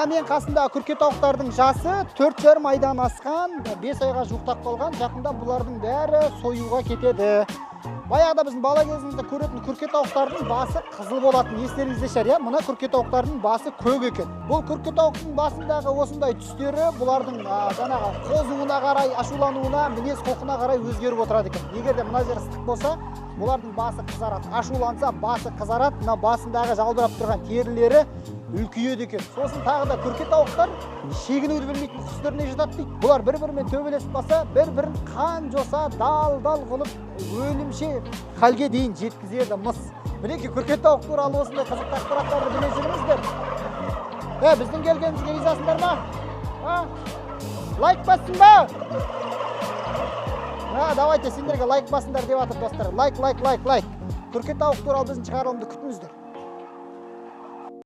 Мына мен қасындағы күрке тауықтардың жасы 4,5 айдан асқан, 5 айға жуықтап қалған. Жақында бұлардың бәрі союға кетеді. Баяғыда біздің бала кезімізде көретін күрке тауықтардың басы қызыл болатын, естеріңізде шығар, иә? Мына күрке тауықтардың басы көк екен. Бұл күрке тауықтың басындағы осындай түстері бұлардың жаңағы қозуына қарай, ашулануына, мінез құлқына қарай өзгеріп отырады екен. Егер де мына жер ыстық болса, бұлардың басы қызарады. Ашуланса, басы қызарады. Мына басындағы жалбырап тұрған терілері үлкейеді екен. Сосын тағы да күрке тауықтар шегінуді білмейтін құс түріне жатады дейді. Бұлар бір-бірімен төбелесіп қалса, бір-бірін қан жоса, дал-дал қылып, өлімше халге дейін жеткізеді мыс. Мінекей күрке тауық туралы осындай қызықты ақпараттарды біле жүріңіздер. Біздің келгенімізге ризасыңдар ма? Лайк бассын ба? Давайте сендерге лайк басыңдар деп жатыр достар. Лайк. Күрке тауық туралы біздің шығарылымды күтіңіздер.